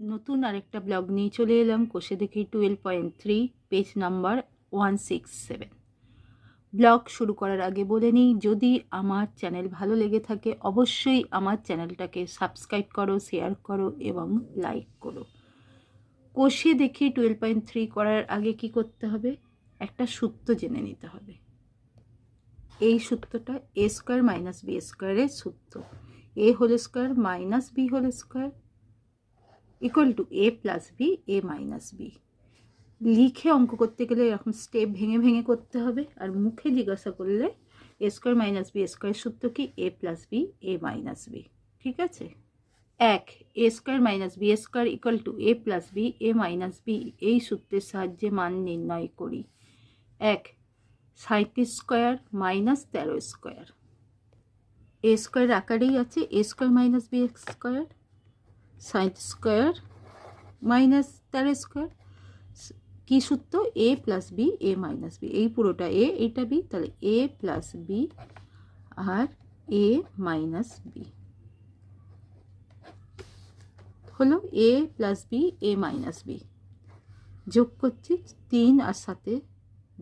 নতুন আরেকটা ব্লগ নিয়ে চলে এলাম। কষে দেখি 12.3 পেজ নাম্বার 167। ব্লগ শুরু করার আগে বলে নিই, যদি আমার চ্যানেল ভালো লেগে থাকে অবশ্যই আমার চ্যানেলটাকে সাবস্ক্রাইব করো, শেয়ার করো এবং লাইক করো। কষে দেখি 12.3 করার আগে কি করতে হবে, একটা সূত্র জেনে নিতে হবে। এই সূত্রটা a স্কোয়ার মাইনাস বি স্কোয়ারের সূত্র। a whole square minus B whole square equal to a plus B a minus B. লিখে অঙ্ক করতে গেলে এরকম স্টেপ ভেঙে ভেঙে করতে হবে, আর মুখে জিজ্ঞাসা করলে a square minus B square সূত্র কি a plus B a minus B. ঠিক আছে, এক a square minus B square equal to a plus B a minus B, এই সূত্রের সাহায্যে মান নির্ণয় করি। এক 37 square minus 13 square, a square আকারেই আছে a square minus B square, 37 square minus 13 square. কি সূত্র? a plus B a minus B. এই পুরোটা a, এইটা b, তাহলে a প্লাস বি আর a মাইনাস বি হলো a plus B a minus B. যোগ করছি 3 আর 7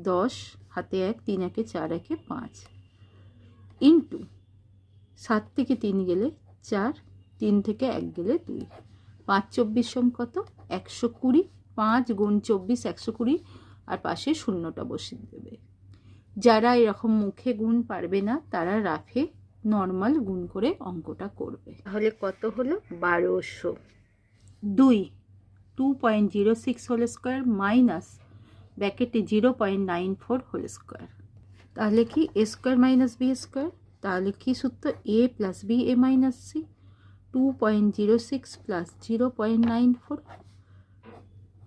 10, হাতে 1, 3 একে 4, একে 5 ইন্টু 7 থেকে 3 গেলে 4, 3 থেকে 1 গেলে 2, 5 24 কত? 120। 5 গুণ 24 120, আর পাশে শূন্যটা বসিয়ে দেবে। যারা এরকম মুখে গুণ পারবে না তারা রাফে নর্মাল গুণ করে অঙ্কটা করবে। তাহলে কত হলো? 1200। 2 2.06 হোল স্কোয়ার মাইনাস ব্র্যাকেটে 0.94 হোল স্কোয়ার। তাহলে কি a square minus B square, তাহলে কি সূত্র? a plus B a minus C. 2.06 plus 0.94,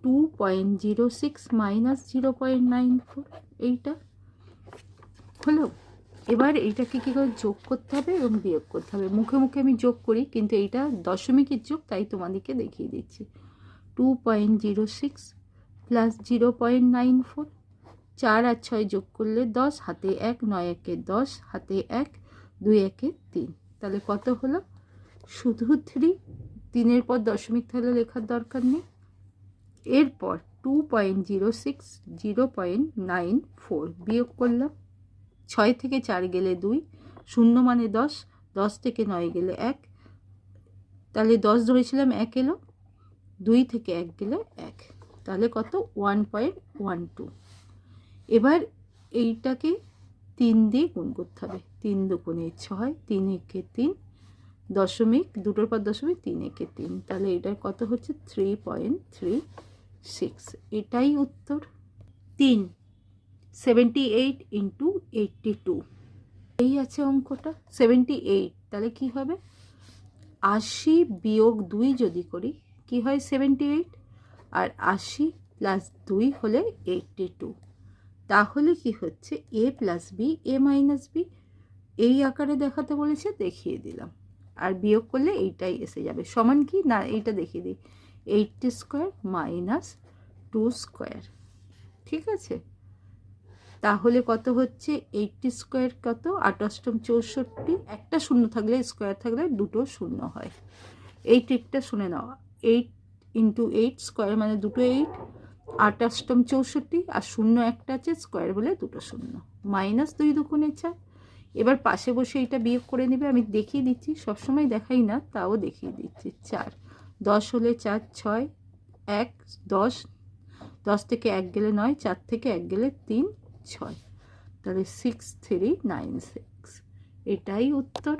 2.06 minus 0.94, এইটা হলো। এবার এইটাকে কী করে যোগ করতে হবে এবং বিয়োগ করতে হবে। মুখে মুখে আমি যোগ করি, কিন্তু এইটা দশমিকের যোগ, তাই তোমাদেরকে দেখিয়ে দিচ্ছি। 2.06 প্লাস 0.94, 4 আর 6 যোগ করলে 10, হাতে 1, 9 একে 10, হাতে 1, 2 একে 3, তাহলে কত হলো? শুধু 3, 3-এর পর দশমিক তাহলে লেখার দরকার নেই। এরপর 2.06 0.94 বিয়োগ করলাম। 6 থেকে 4 গেলে 2, 0 মানে 10, 10 থেকে 9 গেলে 1, তাহলে 10 ধরেছিলাম 1 এলো, 2 থেকে 1 গেলে 1, তাহলে কত? 1.12। এবার এইটাকে 3 দিয়ে গুণ করতে হবে। 3 দুগুণে 6, 3 একে 3, দশমিক, দুটোর পর দশমিক, 3 একে 3, তাহলে এটার কত হচ্ছে? 3.36। এটাই উত্তর। 3 78 ইন্টু 82, এই আছে অঙ্কটা। 78, তাহলে কি হবে? 80 বিয়োগ 2 যদি করি কি হয়? 78, আর 80 প্লাস 2 হলে 82। তাহলে কি হচ্ছে? a plus B a minus B, এই আকারে দেখাতে বলেছে, দেখিয়ে দিলাম। আর বিয়োগ করলে এইটাই এসে যাবে। সমান কি না, এইটা দেখিয়ে দিই, 80 স্কোয়ার মাইনাস 2 স্কোয়ার। ঠিক আছে, তাহলে কত হচ্ছে? 80 স্কোয়ার কত? 28 64, একটা শূন্য থাকলে, স্কোয়ার থাকলে দুটো শূন্য হয়। এই ট্রিকটা শুনে নাও। 8 ইন্টু 8 স্কোয়ার মানে দুটো 8, 28 64, আর শূন্য একটা আছে, স্কোয়ার বলে দুটো শূন্য, মাইনাস 2 দুগুণে 4। এবার পাশে বসে এটা বিয়োগ করে নেবে। আমি দেখিয়ে দিচ্ছি, সবসময় দেখাই না, তাও দেখিয়ে দিচ্ছি। 4 10 হলে 4 6 1 10, 10 থেকে 1 গেলে 9, 4 থেকে 1 গেলে 3 6, তাহলে 6396, এটাই উত্তর।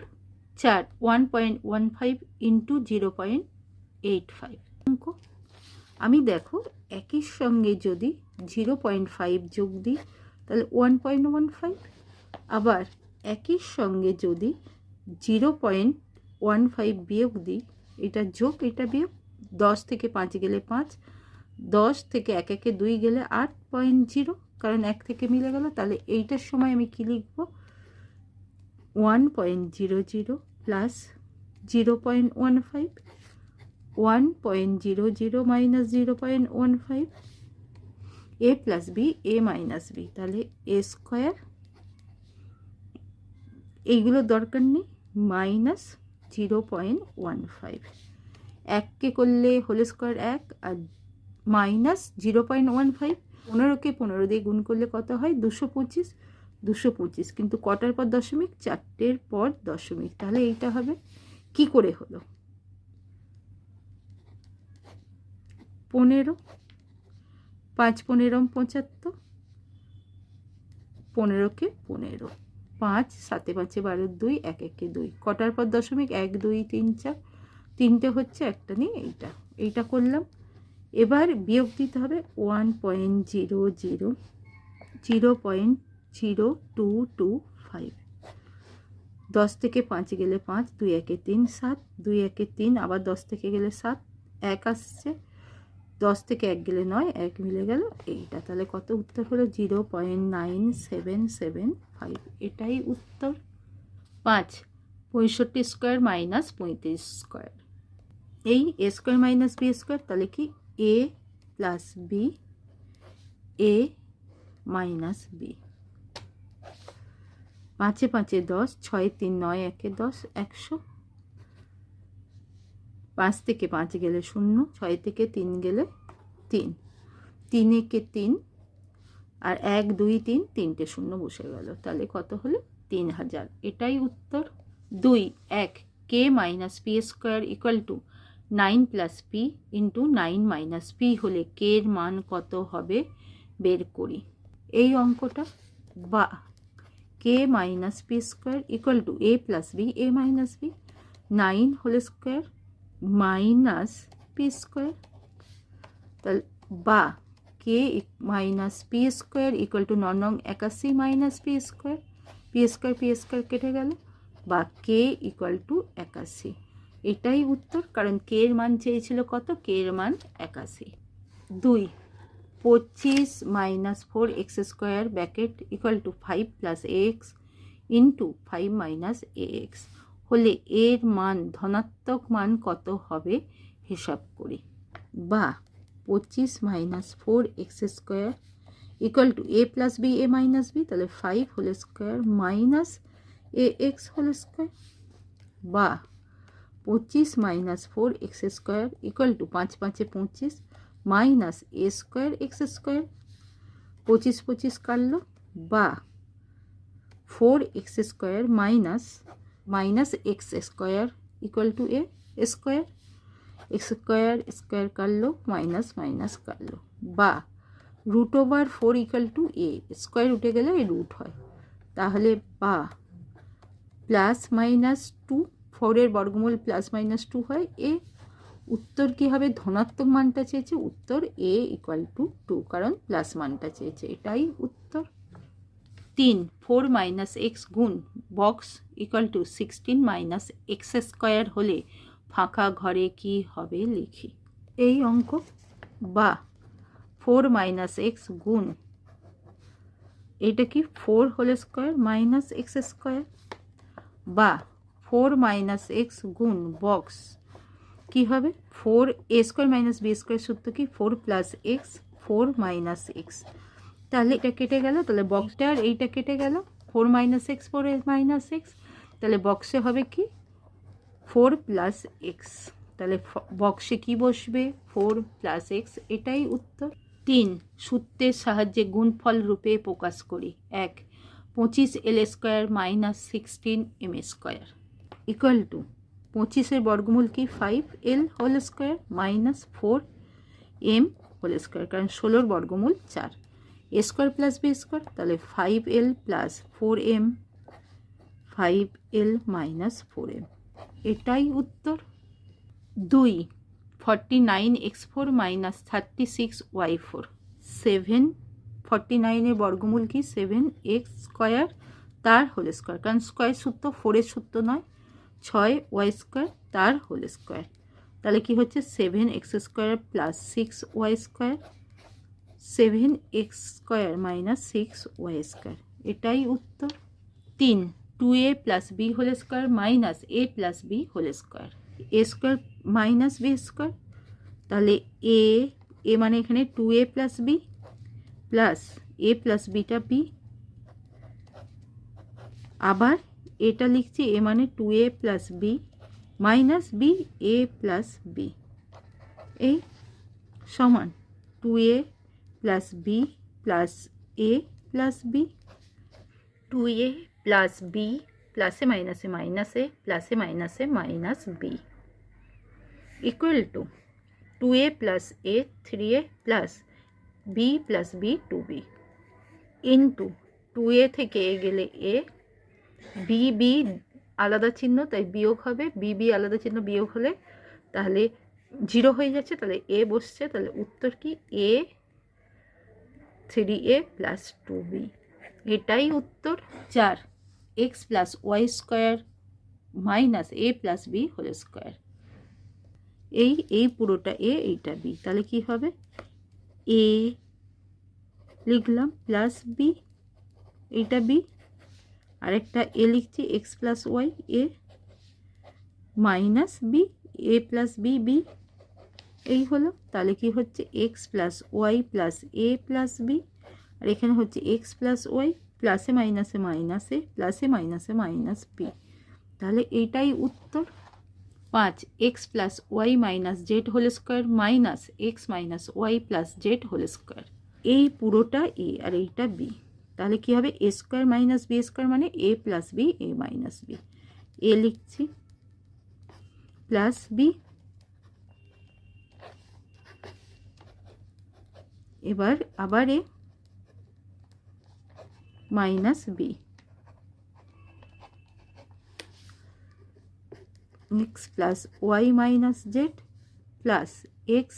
4 1.15 ইন্টু 0.85 অঙ্ক। আমি দেখো একই সঙ্গে যদি 0.5 যোগ দিই তাহলে 1.15, আবার একই সঙ্গে যদি 0.15 বিয়োগ দিই, এটা যোগ এটা বিয়োগ, 10 থেকে 5 গেলে 5, 10 থেকে 1 একে 2 গেলে 8.0, কারণ 1 থেকে মিলে গেল। তাহলে এইটার সময় আমি কি লিখব? 1.00 plus 0.15, 1.00 minus 0.15, a plus B a minus B, তাহলে a স্কোয়ার, এইগুলো দরকার নেই, মাইনাস 0.15। 1 করলে হোল স্কোয়ার 1 আর মাইনাস 0.15, 15কে 15 দিয়ে গুণ করলে কত হয় 225, 225 কিন্তু কটার পর দশমিক, 4টের পর দশমিক। তাহলে এইটা হবে কি করে হলো 15, 5 15 75, 15কে 15, 5 7 5 12 2 1 1 2, কটার পর দশমিক 1 2 3 4, 3টে হচ্ছে, একটা নিয়ে এইটা করলাম। এবার বিয়োগ দিতে হবে 1.00 0.0225, 10 থেকে 5 গেলে 5, 2 1 3 7, 2 1 3, আবার 10 থেকে গেলে 7, 1 আসছে, 10 থেকে 1 গেলে 9, 1 মিলে গেল এইটা। তাহলে কত উত্তর হলো 0.9775, এটাই উত্তর। 5 65 স্কোয়ার মাইনাস 35 স্কোয়ার, এই এ স্কোয়ার মাইনাস বি স্কোয়ার, তাহলে কি A plus B, A minus B. 5 5 10, 6 3 9 1 10, 100, 5 থেকে 5 গেলে 0, 6 থেকে 3 গেলে 3, 3 1 3, আর 1 2 3, 3টে 0 বসে গেল। তাহলে কত হলো 3000, এটাই উত্তর। 2 1 K minus P square equal to 9 plus P into 9 minus P হলে কে এর মান কত হবে বের করি। এই অঙ্কটা বা K minus P square equal to A plus B, A minus B, 9 whole square minus P square, তাহলে বা K minus P square equal to 9 9 81 minus P square, P square কেটে গেল, বা কে ইকুয়াল টু 81, এটাই উত্তর। কারণ কে এর মান চেয়েছিল কত, কে এর মান 81। 2 25 minus 4x square bracket equal to 5 plus x into 5 minus x হলে এর মান ধনাত্মক মান কত হবে হিসাব করি। বা 25 minus 4x square equal to A plus B, A minus B, তাহলে 5 whole square minus a x whole square, বা 25 minus 4x square equal to 5 5 25 minus A square x square, 25 25 কাটলো, বা 4x square minus x square equal to A square, x square square কাটলো, minus minus কাটলো, বা root over 4 equal to A, square উঠে গেলে এই root হয়, তাহলে বা প্লাস মাইনাস 2, 4 এর বর্গমূল প্লাস মাইনাস 2 হয় এ। উত্তর কি হবে, ধনাত্মক মানটা চেয়েছে, উত্তর এ ইকুয়াল টু 2, কারণ প্লাস মানটা চেয়েছে, এটাই উত্তর। 3 4 মাইনাস এক্স গুণ box equal to 16 minus x square হলে ফাঁকা ঘরে কি হবে লিখি। এই অঙ্ক বা 4 মাইনাস এক্স গুণ, এটা কি 4 whole square minus x square, বা 4 মাইনাস এক্স গুণ বক্স কি হবে 4 এ স্কোয়ার মাইনাস বি স্কোয়ার সূত্র কি 4 প্লাস এক্স 4 মাইনাস এক্স, তাহলে এটা কেটে গেল, তাহলে বক্সটা আর এইটা কেটে গেল, 4 মাইনাস এক্স 4 মাইনাস এক্স, তাহলে বক্সে হবে কি 4 প্লাস এক্স, তাহলে বক্সে কি বসবে 4 প্লাস এক্স, এটাই উত্তর। 3 সূত্রের সাহায্যে গুণফল রূপে প্রকাশ করি। 1 25 L square minus 16 M square equal to 25-এর বর্গমূল কি 5 L whole square minus 4 M whole square, কারণ 16-র বর্গমূল 4, এ স্কোয়ার প্লাস বি স্কোয়ার, তাহলে 5 L plus 4 M, 5 L minus 4 M, এটাই উত্তর। 2 49x4 মাইনাস 36y4, 7 49-এর বর্গমূল কি 7x স্কোয়ার তার হোল স্কোয়ার, কারণ স্কোয়ার সূত্র 4-এর সূত্র নয়, 6y স্কোয়ার তার হোল স্কোয়ার, তাহলে কি হচ্ছে 7x square plus 6y square, 7x square minus 6y square, এটাই উত্তর। 3 2a plus B whole square minus A plus B whole square, A square minus B square, তাহলে এ মানে এখানে 2a plus B plus A plus বিটা B, আবার এটা লিখছি A মানে 2a plus B minus B A plus B, এই সমান 2a plus B plus A plus B, 2a plus B প্লাসে মাইনাসে মাইনাস এ প্লাসে মাইনাসে minus b equal to 2a plus a 3a plus B plus b 2b into 2a থেকে এ গেলে এ, B B আলাদা চিহ্ন তাই বিয়োগ হবে, বি বি আলাদা চিহ্ন বিয়োগ হলে তাহলে 0 হয়ে যাচ্ছে, তাহলে এ বসছে, তাহলে উত্তর কি এ 3a প্লাস 2b, এটাই উত্তর। 4 x plus Y square minus A plus B whole square, এই পুরোটা এ এইটা বি, তাহলে কি হবে এ লিখলাম প্লাস বি এইটা বি, আরেকটা এ লিখছি x plus Y A minus B A plus B B, এই হলো। তাহলে কি হচ্ছে x plus Y plus A plus B, আর এখানে হচ্ছে এক্স প্লাস ওয়াই প্লাসে মাইনাসে মাইনাসে প্লাসে মাইনাসে মাইনাস বি, তাহলে এইটাই উত্তর। 5 X plus Y minus Z whole square minus X minus Y plus Z whole square, এই পুরোটা এ আর এইটা বি, তাহলে কি হবে A square minus B square মানে A plus B A minus B, A লিখছি প্লাস বি, এবার আবার A minus B, X plus Y minus Z plus X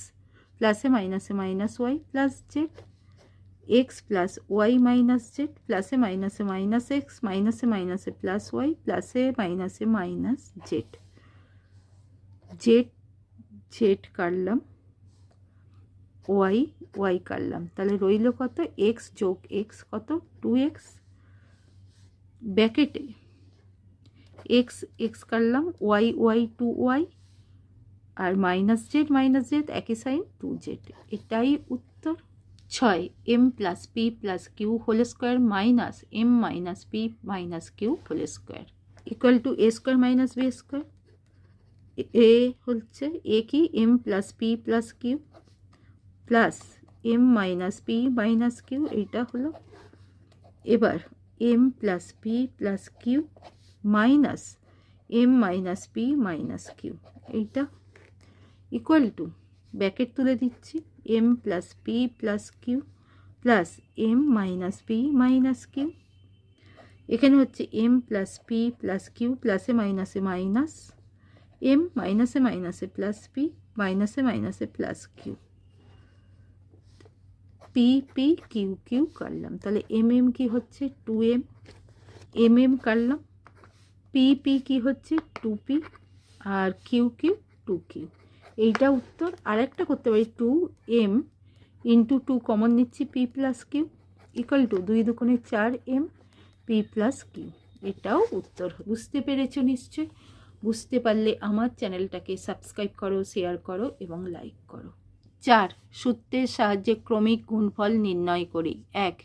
প্লাসে মাইনাসে minus Y plus Z, X plus Y minus Z প্লাসে মাইনাসে minus x মাইনাসে মাইনাসে প্লাস ওয়াই প্লাসে মাইনাসে মাইনাস জেড, জেড জেড কাটলাম, ওয়াই ওয়াই কাটলাম, তাহলে রইল কত এক্স যোগ এক্স কত 2x, ব্র্যাকেটে এক্স এক্স কাটলাম ওয়াই ওয়াই 2y আর মাইনাস জেড একই সাইন 2z, এটাই উত্তর। 6 M plus P plus Q whole square minus M minus P minus Q whole square equal to A square minus B square, A হচ্ছে A কি M plus P plus Q plus M minus P minus Q, এইটা হলো। এবার M plus P plus Q minus M minus P minus Q, এইটা equal to bracket তুলে দিচ্ছি m plus P plus Q plus M minus P minus q, এখানে হচ্ছে m plus P plus q প্লাসে মাইনাসে মাইনাস এম মাইনাসে মাইনাসে plus p মাইনাসে মাইনাসে plus q, p p q q কাটলাম, তাহলে এম এম কি হচ্ছে 2m, এম এম কাটলাম, পি পি কি হচ্ছে 2p আর কিউ কিউ 2q, এইটা উত্তর। আরেকটা করতে পারি 2m ইন্টু 2 কমন নিচ্ছি p plus q equal to 2 দুগুণে 4m পি প্লাস কিউ, এটাও উত্তর। বুঝতে পেরেছো নিশ্চয়? বুঝতে পারলে আমার চ্যানেলটাকে সাবস্ক্রাইব করো, শেয়ার করো এবং লাইক করো। 4 সূত্রের সাহায্যে ক্রমিক গুণফল নির্ণয় করি। 1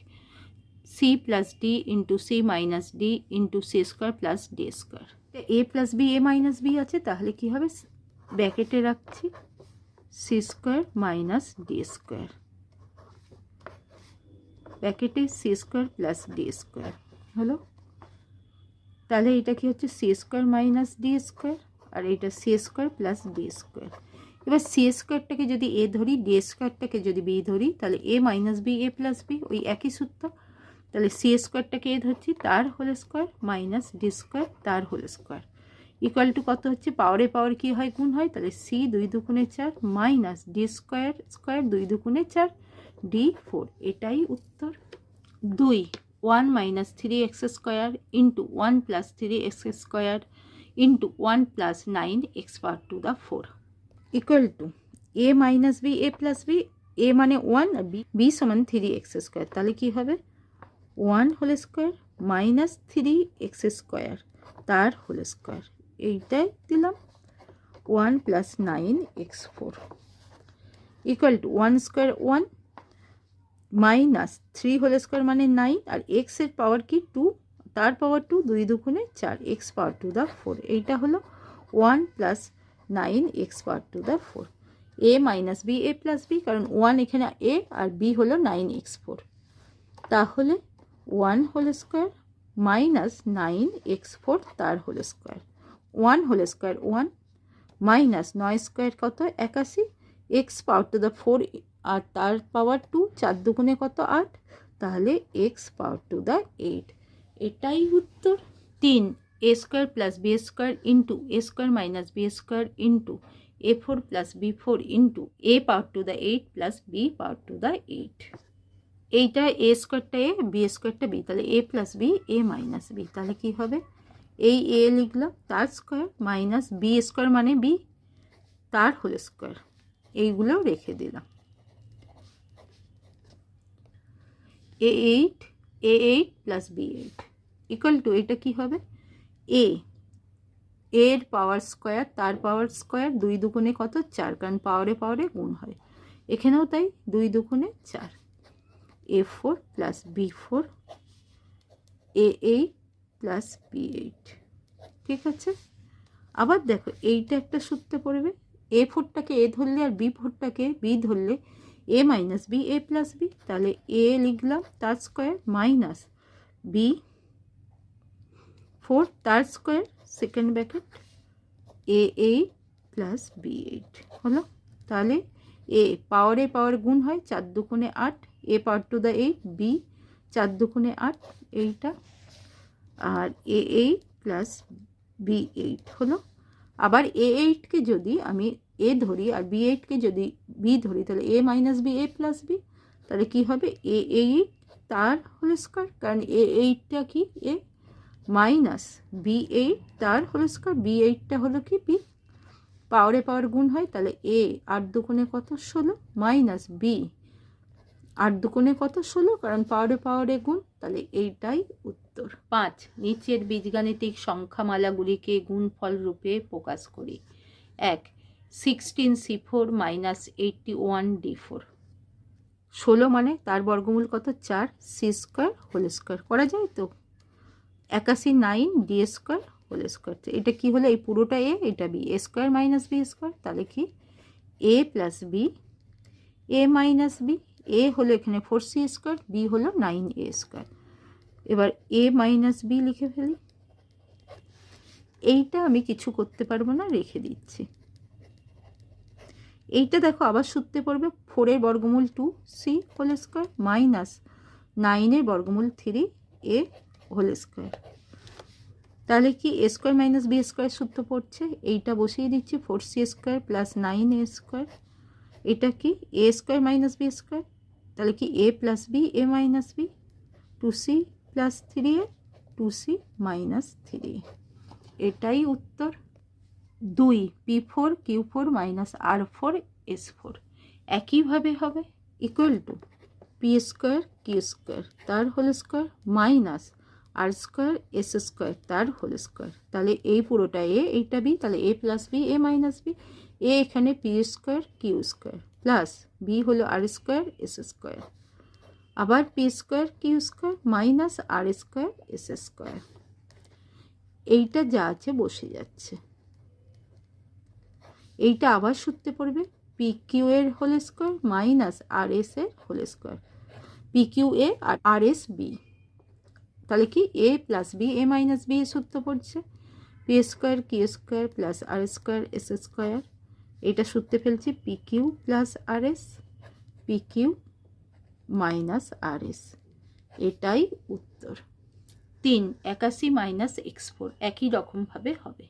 C plus D into C minus D into C square plus D square, A plus B A minus B আছে, তাহলে কি হবে ব্র্যাকেটে রাখছি C square minus D square, ব্র্যাকেটে C square plus D square হলো, তাহলে এটা কি হচ্ছে C square minus D square আর এটা C square plus D square. এবার সি স্কোয়ারটাকে যদি এ ধরি ডি স্কোয়ারটাকে যদি বি ধরি তাহলে A minus B A plus b, ওই একই সূত্র, তাহলে সি স্কোয়ারটাকে এ ধরছি তার whole square minus D square তার হোল স্কোয়ার ইকুয়াল টু কত হচ্ছে পাওয়ারে পাওয়ার কি হয় গুণ হয়, তাহলে সি 2 দুগুণে 4 মাইনাস ডি স্কোয়ার স্কোয়ার 2 দুগুণে 4 ডি 4, এটাই উত্তর। 2 1 minus 3x square into 1 plus 3x square into 1 plus 9x power to the 4 equal to A minus B A plus B, A মানে 1 আর বি সমান 3x স্কোয়ার, তাহলে কি হবে 1 whole square minus 3x square তার whole square, এইটাই দিলাম 1 plus 9x4 equal to 1 square 1 minus 3 whole square মানে 9 আর x এর পাওয়ার কি 2 তার পাওয়ার 2 2 দুগুণে 4 x পাওয়ার টু দ্য 4, এইটা হলো 1 plus 9x power to the 4 a minus B A plus b, কারণ 1 এখানে এ আর বি হলো 9x4, তাহলে 1 হোল স্কোয়ার মাইনাস 9x4 তার whole square, 1 whole square 1 minus 9 square কত 81, এক্স পাওয়ার টু দ্য 4 আর তার পাওয়ার 2, 4 দুগুণে কত 8, তাহলে এক্স পাওয়ার টু দ্য 8, এটাই উত্তর। 3 A square plus B square into A square minus B square into a4 plus b4 into A power to the 8 plus B power to the 8, এইটা A স্কোয়ারটা A B স্কোয়ারটা B, তাহলে A plus B A minus B, তাহলে কি হবে এই A লিখলাম তার স্কোয়ার মাইনাস বি স্কোয়ার মানে বি তার হোল স্কোয়ার, এইগুলোও রেখে দিলাম। a8 plus b8 equal to এটা কি হবে এ এর পাওয়ার স্কোয়ার তার পাওয়ার স্কোয়ার, 2 দুগুণে কত 4, কারণ পাওয়ারে পাওয়ারে গুণ হয়, এখানেও তাই 2 দুগুণে 4, a4 plus b4 a8 plus b8, ঠিক আছে। আবার দেখো এইটা একটা সূত্রে পড়বে, a4টাকে এ ধরলে আর b4টাকে বি ধরলে এ minus B A plus B, তাহলে এ লিখলাম তার স্কোয়ার মাইনাস b4 তার square second bracket a8 plus b8 হলো, তাহলে এ পাওয়ারে পাওয়ার গুণ হয়, 4 দুগুণে 8, এ পাওয়ার টু দ্য 8 বি 4 দুগুণে 8 এইটা, আর a8 প্লাস b8 হলো। আবার a8কে যদি আমি এ ধরি আর b8কে যদি বি ধরি, তাহলে A minus B A plus B, তাহলে কি হবে a8 তার হোল স্কোয়ার, কারণ a8টা কি এ মাইনাস b8 তার হোল স্কোয়ার, b8টা হলো কি বি, পাওয়ারে পাওয়ার গুণ হয়, তাহলে এ 8 দুগুণে কত 16 মাইনাস বি 8 দুগুণে কত 16, কারণ পাওয়ারে পাওয়ারে গুণ, তাহলে এইটাই উত্তর। 5 নিচের বীজগাণিতিক সংখ্যামালাগুলিকে গুণফল রূপে প্রকাশ করি। 1 16c4 মাইনাস 81d4, 16 মানে তার বর্গমূল কত 4 সি স্কোয়ার হোল স্কোয়ার, করা যায় তো 81 9 ডি স্কোয়ার হোল স্কোয়ার, এটা কি হলো এই পুরোটা এ এটা বি, এ স্কোয়ার মাইনাস বি স্কোয়ার, তাহলে কি A plus B A minus B, এ হলো এখানে 4c স্কোয়ার, বি হলো 9a স্কোয়ার, এবার এ মাইনাস বি লিখে ফেলি, এইটা আমি কিছু করতে পারবো না রেখে দিচ্ছি। এইটা দেখো আবার সূত্রে পড়বে 4 বর্গমূল 2c হোল স্কোয়ার মাইনাস 9 বর্গমূল 3a হোল স্কোয়ার, তাহলে কি A square minus B square সূত্র পড়ছে, এইটা বসিয়ে দিচ্ছি 4c square plus 9a square, এটা কি A square minus B square, তাহলে কি A plus B A minus B 2c plus 3a 2c minus 3a, এটাই উত্তর। 2 p4 q4 minus r4 s4 একইভাবে হবে equal to P square Q square তার whole square minus R square S square তার whole square, তাহলে এই পুরোটা A এইটা বি, তাহলে A plus B A minus B, A এখানে P square Q square plus B হলো আর স্কোয়ার এস স্কোয়ার, আবার P square Q square minus R square S square, এইটা যা আছে বসে যাচ্ছে। এইটা আবার সূত্রে পড়বে পি কিউ এর whole square minus R S এর whole square, P Q A আর আর এস বি, তাহলে কি A plus B A minus B সূত্র পড়ছে P square Q square plus R square S square, এটা সূত্রে ফেলছি P Q plus R S P Q minus R S, এটাই উত্তর। 3 81 মাইনাস x4 একই রকমভাবে হবে,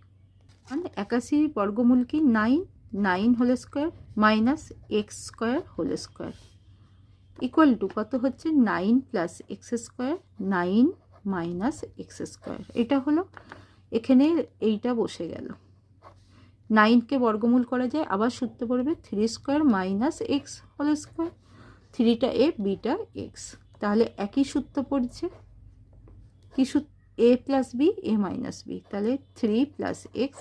মানে 81 বর্গমূল কি 9 9 whole square minus x square whole square equal to কত হচ্ছে 9 plus x square 9 minus x square, এটা হলো এখানে এইটা বসে গেল, 9কে বর্গমূল করা যায়, আবার সূত্র পড়বে 3 square minus x whole square, 3টা এ বিটা এক্স, তাহলে একই সূত্র পড়ছে কি সূত্র এ plus B A minus B, তাহলে 3 প্লাস এক্স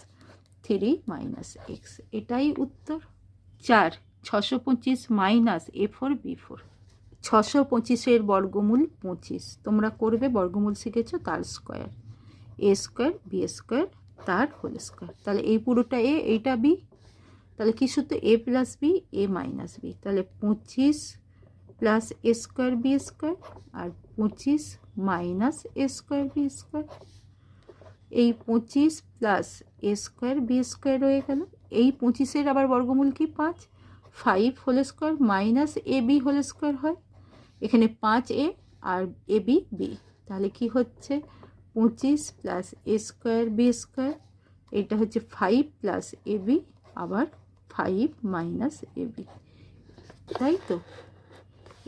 3 মাইনাস এক্স, এটাই উত্তর। 4 625 মাইনাস a4 b4, 625 বর্গমূল 25, তোমরা করবে বর্গমূল শিখেছো তার square A square B square তার হোল স্কোয়ার, তাহলে এই পুরোটা এ এইটা বি, তাহলে কী সূত্র, এ plus B A minus B, তাহলে 25 plus A square B square R 25 minus A square B square. এই 25 plus A square B square রয়ে গেল। এই 25-এর আবার বর্গমূল কি 5, 5 whole square minus A B whole square হয়, এখানে 5a R A B B, তাহলে কি হচ্ছে 25 plus A square B square, এটা হচ্ছে 5 প্লাস এ বি আবার 5 মাইনাস এ বি, তাই তো?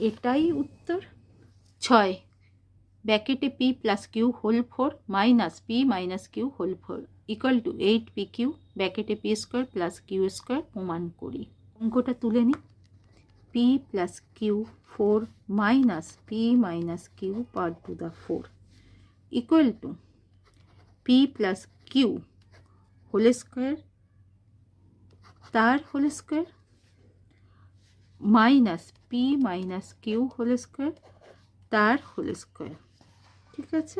এটাই উত্তর। 6 ব্র্যাকেটে P plus Q whole 4 minus P minus Q whole 4 equal to 8 P Q ব্র্যাকেটে P square plus Q square প্রমাণ করি। অঙ্কটা তুলে নিই। P plus Q 4 minus P minus Q power to the 4 equal to P plus Q whole square তার whole square minus P minus Q whole square তার whole square. ঠিক আছে,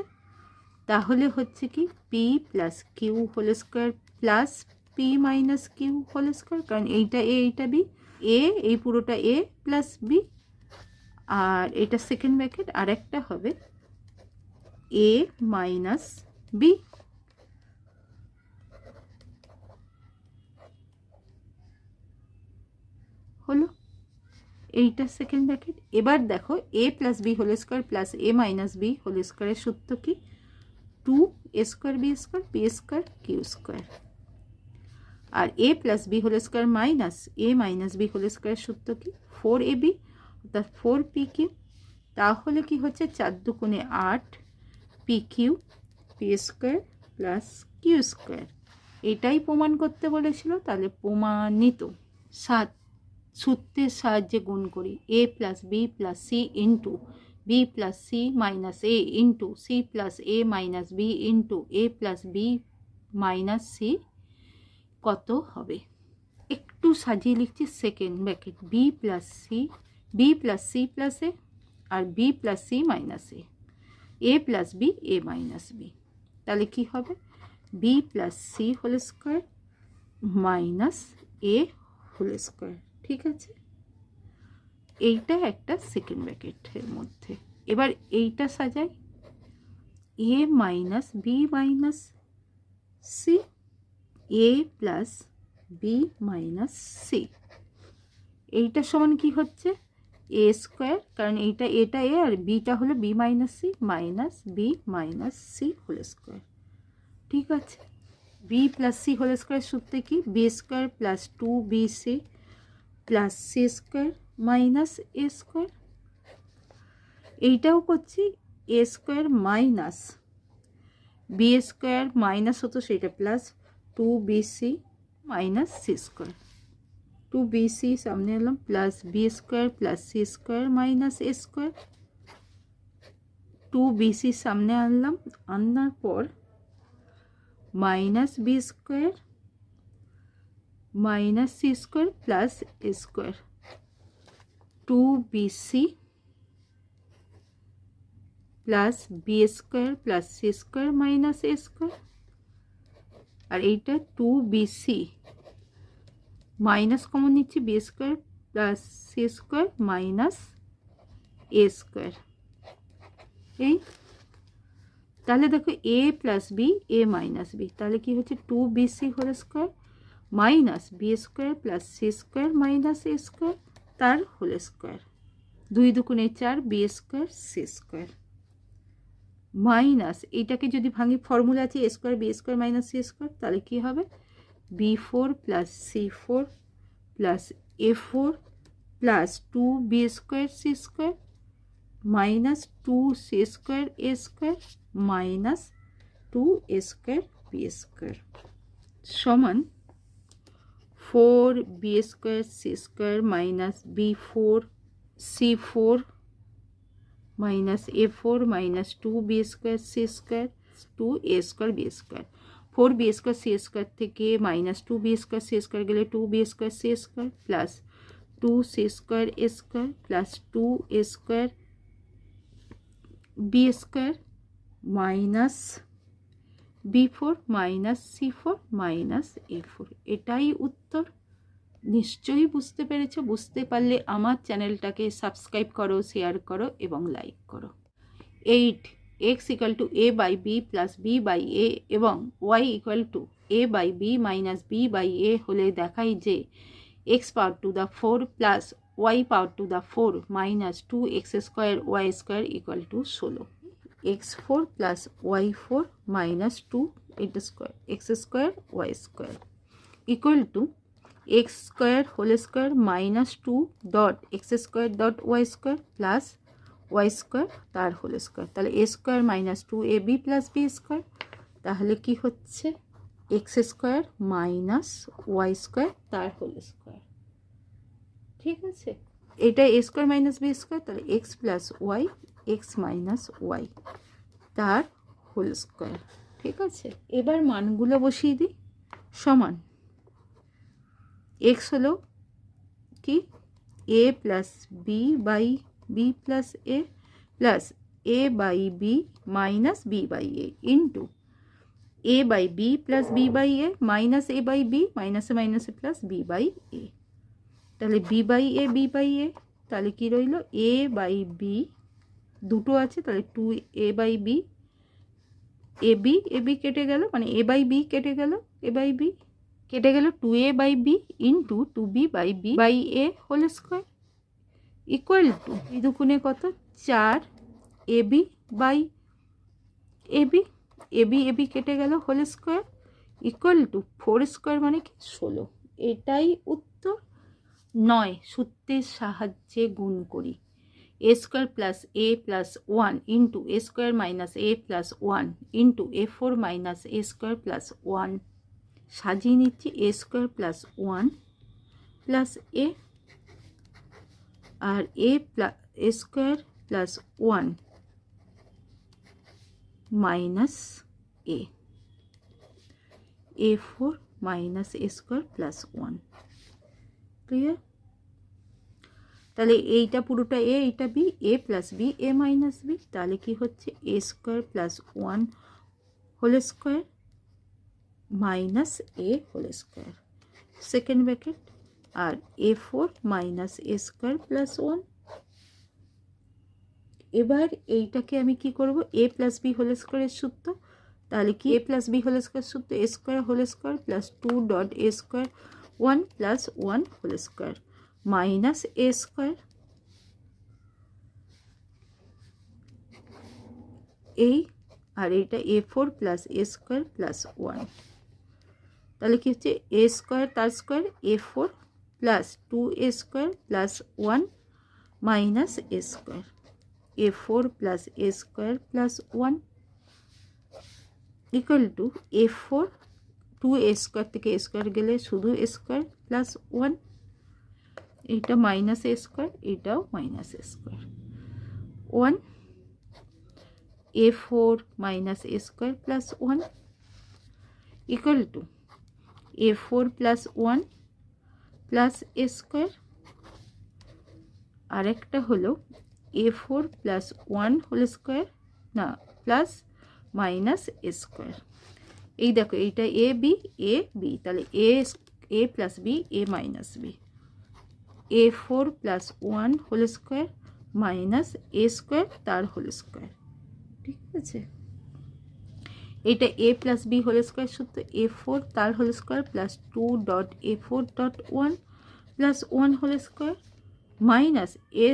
তাহলে হচ্ছে কি P plus Q whole square plus p minus Q whole square, কারণ এইটা এ এইটা বি, এ এই পুরোটা এ প্লাস বি, আর এটা সেকেন্ড ব্র্যাকেট, আর একটা হবে এ মাইনাস বি। হলো এইটা সেকেন্ড ব্র্যাকেট। এবার দেখো A plus B whole square plus A minus B whole স্কোয়ারের সূত্র কি, 2 A square B square P square Q square, আর A plus B whole square minus A minus B whole স্কোয়ারের সূত্র কি, 4ab অর্থাৎ 4pq, তাহলে কি হচ্ছে 4 দুগুণে 8 pq p square plus Q square. এটাই প্রমাণ করতে বলেছিল, তাহলে প্রমাণিত। 7 সূত্রের সাহায্যে গুণ করি, A plus B plus C into B plus C minus A into C plus A minus B into A plus B minus C কত হবে। একটু সাজিয়ে লিখছি, second bracket B plus C plus A আর B plus C minus A plus B A minus B, তাহলে কি হবে B plus C whole square minus A whole square. ঠিক আছে, এইটা একটা সেকেন্ড ব্র্যাকেটের মধ্যে। এবার এইটা সাজাই, A minus B minus C A plus B minus C, এইটা সমান কি হচ্ছে এ স্কোয়ার, কারণ এটা এ আর বিটা হলো B minus C minus B minus C whole square. ঠিক আছে, B plus C whole square সূত্রে কি, B square plus 2bc plus C square minus এ স্কোয়ার। এইটাও করছি A square minus B square minus হতো সেটা plus 2bc minus C square, 2bc সামনে এলাম plus B square plus C square minus এ square, 2bc সামনে আনলাম, আনার পর minus B square minus C square plus A square, 2bc plus B square plus C square minus A square, আর এইটা 2bc minus common নিচ্ছি B square plus C square minus এ square. এই তাহলে দেখো A plus B A minus B, তাহলে কি হচ্ছে 2bc whole square minus B square plus C square minus এ square তার হোল স্কোয়ার, 2 দুগুণে 4 B square C square minus, এইটাকে যদি ভাঙি ফর্মুলা আছে A square B square minus C square, তাহলে কি হবে b4 plus c4 plus a4 plus 2b square C square minus 2c square A square minus 2a square B square সমান 4b square C square minus b4 c4 minus a4 minus 2b square C square 2a square B square, 4b square C square থেকে minus 2b square C square গেলে 2b square C square plus 2c square A square plus 2a square B square minus b4 minus c4 minus a4, এটাই উত্তর। নিশ্চয়ই বুঝতে পেরেছো। বুঝতে পারলে আমার চ্যানেলটাকে সাবস্ক্রাইব করো, শেয়ার করো এবং লাইক করো। 8 x equal to a by b plus b by a এবং y equal to a by b minus b by a হলে দেখাই যে x power to the 4 plus y power to the 4 minus 2x square y square equal to 16। x4 plus y4 minus 2 এটা square x square y square equal to x square whole square minus 2 dot x square dot Y square plus Y square তার whole square. তাহলে A square minus 2ab plus B square, তাহলে কি হচ্ছে X square minus Y square তার whole square. ঠিক আছে, এটা A square minus B square, তাহলে X plus Y X minus Y তার হোল স্কোয়ার। ঠিক আছে, এবার মানগুলো বসিয়ে দিই। সমান এক্স হলো কি A plus B by B plus A plus A by B minus B by A into A by B plus B by A minus A by B মাইনাসে মাইনাসে প্লাস বি বাই এ। তাহলে B by এ, তাহলে কি রইল এ by B, দুটো আছে তাহলে 2a by B, A B কেটে গেল, মানে এ বাই বি কেটে গেল, এ বাই বি কেটে গেল 2a by b into 2b by b by a whole square equal to এই দুগুণে কত 4 ab বাই এবি কেটে গেল whole square equal to 4 square মানে কি 16। এটাই উত্তর। 9 সূত্রের সাহায্যে গুণ করি। A square plus A plus 1 into A square minus A plus 1 into a4 minus A square plus 1 সাজিয়ে নিচ্ছি। A square plus 1 plus A আর A square plus 1 minus a4 minus A square plus 1। Clear? তাহলে এইটা পুরোটা A, এইটা B, A plus B A minus B, তাহলে কি হচ্ছে A square plus 1 whole square minus A whole square second bracket R a4 minus A square plus 1। এবার এইটাকে আমি কি করব এ প্লাস বি হোল স্কোয়ারের সূত্র, তাহলে কি A plus B whole square সূত্র A square whole square plus 2 dot A square 1 plus 1 whole square minus A square এই আর এইটা a4 plus A square plus 1। তাহলে কি হচ্ছে এ স্কোয়ার তার square a4 plus 2a square plus 1 minus A square a4 plus A square plus 1 equal to a4 2a square থেকে এ square গেলে শুধু এ স্কোয়ার প্লাস 1, এইটা মাইনাস এ স্কোয়ার, এটাও minus A square 1 a4 minus A square plus 1 equal to a4 plus 1 plus A square আরেকটা হলো a4 plus 1 whole square না plus minus এ square. এই দেখো এইটা এ বি তাহলে A plus B A minus B a4 plus 1 whole square minus A square তার whole square. ঠিক আছে, এটা A plus B whole square সূত্র a4 তার whole square plus 2 dot a4 dot 1 plus 1 whole square minus A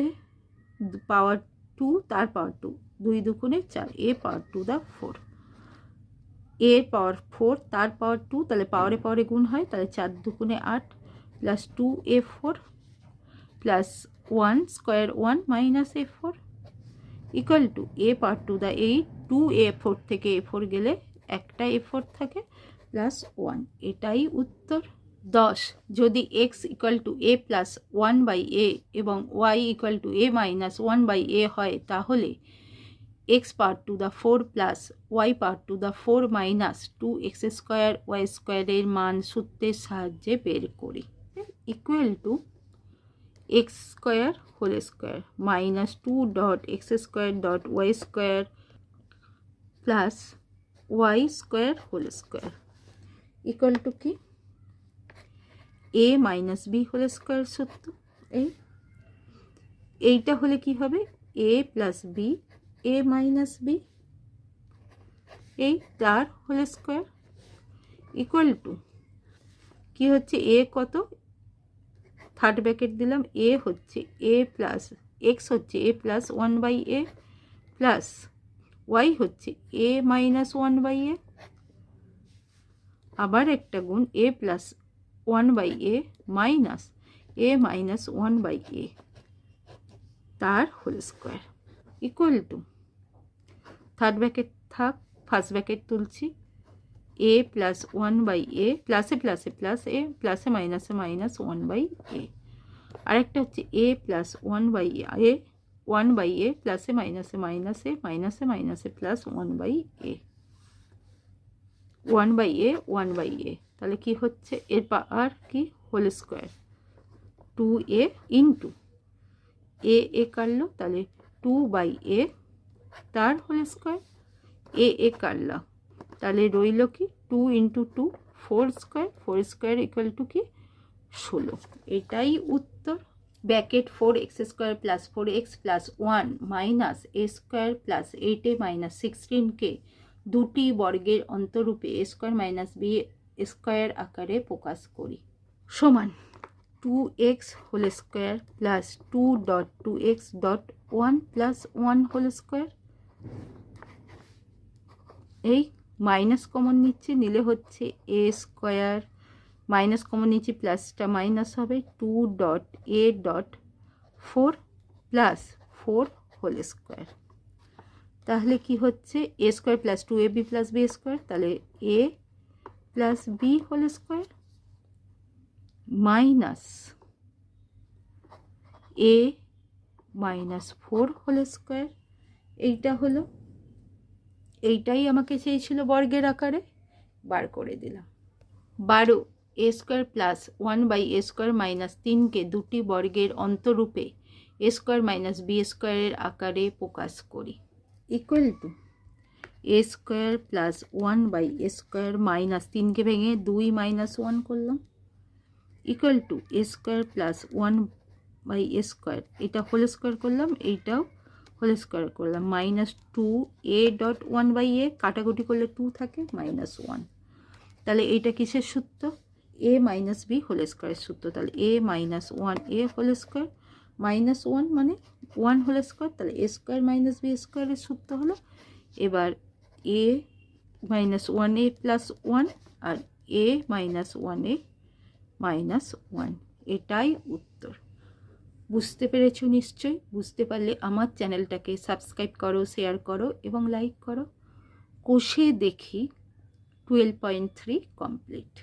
power 2 তার power 2 2 দুগুণে 4 এ power to the 4 এ পাওয়ার 4 তার power 2 তাহলে পাওয়ারে পাওয়ারে গুণ হয়, তাহলে 4 দুগুণে 8 plus 2a4 plus 1 square 1 minus a4 equal to A power to the 8 2a4 থেকে a4 গেলে একটা a4 থাকে প্লাস 1। এটাই উত্তর। 10 যদি x equal to a plus 1 by A এবং y equal to a minus 1 by A হয় তাহলে x power to the 4 plus y power to the 4 minus 2x square y স্কোয়ারের মান সূত্রের সাহায্যে বের করি। Equal to x square whole square minus 2 dot x square dot Y square plus Y square whole square equal to কি A minus B whole square সূত্র। এইটা হলে কি হবে, এ plus B A minus B তার হোল স্কোয়ার ইকুয়াল টু কি হচ্ছে, এ কত, থার্ড ব্র্যাকেট দিলাম, এ হচ্ছে এ প্লাস এক্স হচ্ছে এ প্লাস 1/a প্লাস ওয়াই হচ্ছে এ মাইনাস 1/a, আবার একটা গুণ a plus 1/a minus A minus 1/a তার whole square equal to, third bracket থাক, ফার্স্ট ব্র্যাকেট তুলছি, এ প্লাস 1/a প্লাসে প্লাসে প্লাস এ প্লাসে মাইনাসে মাইনাস 1/a, আরেকটা হচ্ছে এ প্লাস 1/a প্লাসে মাইনাসে মাইনাসে মাইনাসে মাইনাসে প্লাস 1/a 1/a, তাহলে কি হচ্ছে, এর পাওয়ার কি হোল স্কোয়ার 2a ইন্টু এ কাটলো, তাহলে 2/a তার হোল স্কোয়ার, এ কাটলাম, তাহলে রইল কি 2 into 2 4 square, 4 square equal to কি 16। এটাই উত্তর। Bracket 4x square plus 4x plus 1 minus এ স্কোয়ার প্লাস 8a মাইনাস 16কে দুটি বর্গের অন্তরূপে A square minus B square আকারে প্রকাশ করি, সমান 2x whole square plus 2.2x.1 plus 1 whole square. এই মাইনাস কমন নিচ্ছে, নিলে হচ্ছে এ স্কোয়ার, মাইনাস কমন নিচ্ছি, প্লাসটা মাইনাস হবে 2.a.4 প্লাস 4 হোল স্কোয়ার। তাহলে কি হচ্ছে, A square plus 2ab plus B square, তাহলে A plus B whole square minus A minus 4 whole square. এইটা হলো, এইটাই আমাকে চেয়েছিল বর্গের আকারে, বার করে দিলাম। 12 A square plus 1/a square minus 3কে দুটি বর্গের অন্তরূপে এ স্কোয়ার মাইনাস বি স্কোয়ারের আকারে প্রকাশ করি, equal to A square plus 1/a square minus 3কে ভেঙে 2 মাইনাস 1 করলাম, equal to A square plus 1/a square, এটা হোল স্কোয়ার করলাম, এইটাও হোল স্কোয়ার করলাম, মাইনাস 2a.1/a, কাটাকুটি করলে 2 থাকে, মাইনাস 1। তাহলে এইটা কিসের সূত্র, এ মাইনাস বি হোল স্কোয়ারের সূত্র। তাহলে A minus 1a whole square minus 1 মানে 1 হোল স্কোয়ার, তাহলে এ স্কোয়ার মাইনাস বি স্কোয়ারের সূত্র হলো। এবার এ মাইনাস 1a প্লাস 1 আর এ মাইনাস 1a মাইনাস 1, এটাই উত্তর। বুঝতে পেরেছো নিশ্চয়ই? বুঝতে পারলে আমার চ্যানেলটাকে সাবস্ক্রাইব করো, শেয়ার করো এবং লাইক করো। কষে দেখি 12.3 কমপ্লিট।